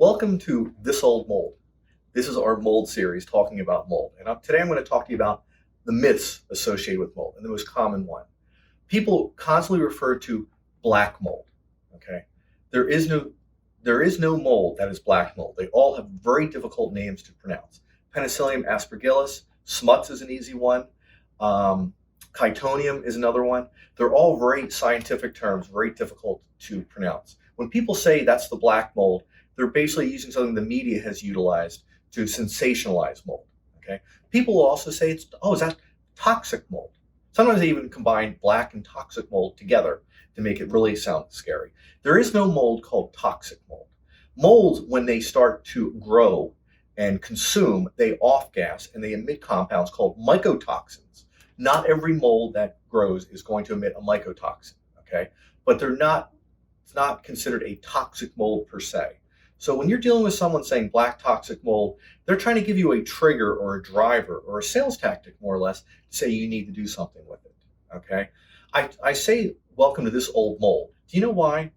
Welcome to This Old Mold. This is our mold series talking about mold. And today I'm going to talk to you about the myths associated with mold and the most common one. People constantly refer to black mold. Okay, there is no mold that is black mold. They all have very difficult names to pronounce. Penicillium aspergillus, smuts is an easy one. Chitonium is another one. They're all very scientific terms, very difficult to pronounce. When people say that's the black mold, they're basically using something the media has utilized to sensationalize mold. Okay, people will also say is that toxic mold? Sometimes they even combine black and toxic mold together to make it really sound scary. There is no mold called toxic mold. Molds, when they start to grow and consume, they off gas and they emit compounds called mycotoxins. Not every mold that grows is going to emit a mycotoxin, okay? But it's not considered a toxic mold per se. So when you're dealing with someone saying black toxic mold, they're trying to give you a trigger or a driver or a sales tactic, more or less, to say you need to do something with it, okay? I say welcome to this old mold. Do you know why?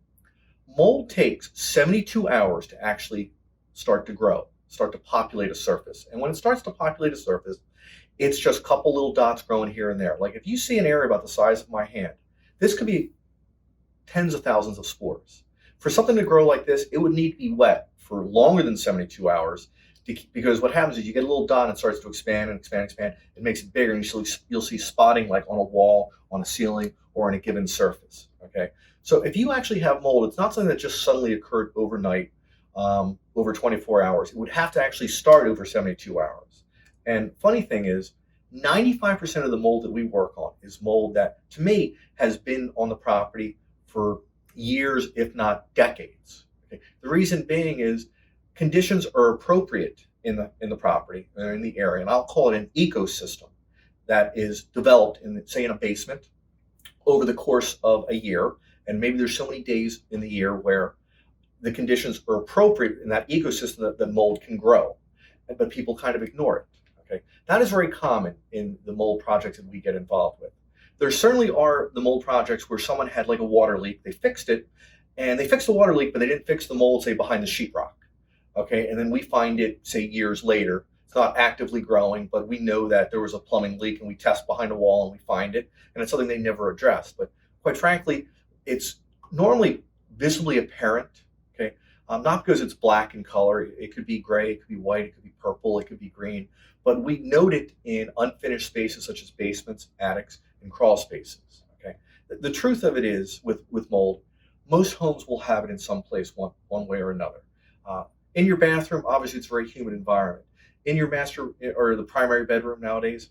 Mold takes 72 hours to actually start to grow, start to populate a surface. And when it starts to populate a surface, it's just a couple little dots growing here and there. Like if you see an area about the size of my hand, this could be tens of thousands of spores. For something to grow like this, it would need to be wet for longer than 72 hours because what happens is you get a little dot and it starts to expand and expand and expand. It makes it bigger and you'll see spotting like on a wall, on a ceiling, or on a given surface. Okay, so if you actually have mold, it's not something that just suddenly occurred overnight, over 24 hours. It would have to actually start over 72 hours. And funny thing is, 95% of the mold that we work on is mold that, to me, has been on the property for years, if not decades. Okay? The reason being is conditions are appropriate in the property or in the area, and I'll call it an ecosystem that is developed in, say, in a basement over the course of a year, and maybe there's so many days in the year where the conditions are appropriate in that ecosystem that the mold can grow, but people kind of ignore it. Okay, that is very common in the mold projects that we get involved with. There certainly are the mold projects where someone had like a water leak, they fixed it, and they fixed the water leak, but they didn't fix the mold, say, behind the sheetrock. Okay, and then we find it, say, years later. It's not actively growing, but we know that there was a plumbing leak, and we test behind a wall and we find it, and it's something they never addressed. But quite frankly, it's normally visibly apparent. Okay, not because it's black in color. It could be gray, it could be white, it could be purple, it could be green. But we note it in unfinished spaces such as basements, attics, and crawl spaces. Okay, the truth of it is with mold, most homes will have it in some place one way or another. In your bathroom, obviously, it's a very humid environment. In your master or the primary bedroom nowadays,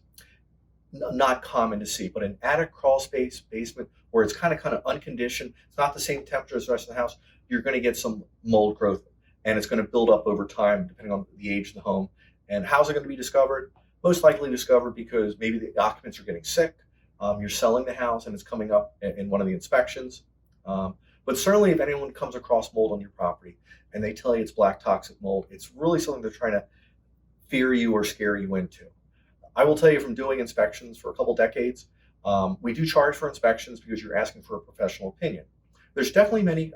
not common to see, but an attic, crawl space, basement, where it's kind of unconditioned, it's not the same temperature as the rest of the house, you're going to get some mold growth, and it's going to build up over time depending on the age of the home. And how's it going to be discovered? Most likely discovered because maybe the occupants are getting sick. You're selling the house and it's coming up in one of the inspections. But certainly if anyone comes across mold on your property and they tell you it's black toxic mold, it's really something they're trying to fear you or scare you into. I will tell you from doing inspections for a couple decades, we do charge for inspections because you're asking for a professional opinion. There's definitely many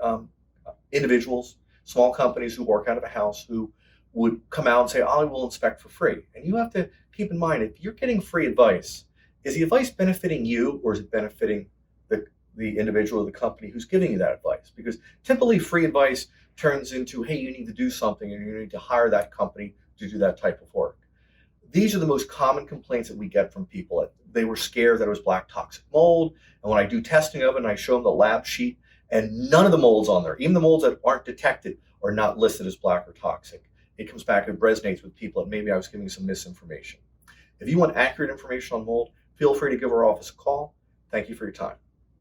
individuals, small companies who work out of a house who would come out and say, I will inspect for free. And you have to keep in mind, if you're getting free advice, is the advice benefiting you or is it benefiting the individual or the company who's giving you that advice? Because typically free advice turns into, hey, you need to do something and you need to hire that company to do that type of work. These are the most common complaints that we get from people. They were scared that it was black toxic mold. And when I do testing of it and I show them the lab sheet and none of the molds on there, even the molds that aren't detected, are not listed as black or toxic. It comes back and resonates with people, and maybe I was giving some misinformation. If you want accurate information on mold, feel free to give our office a call. Thank you for your time.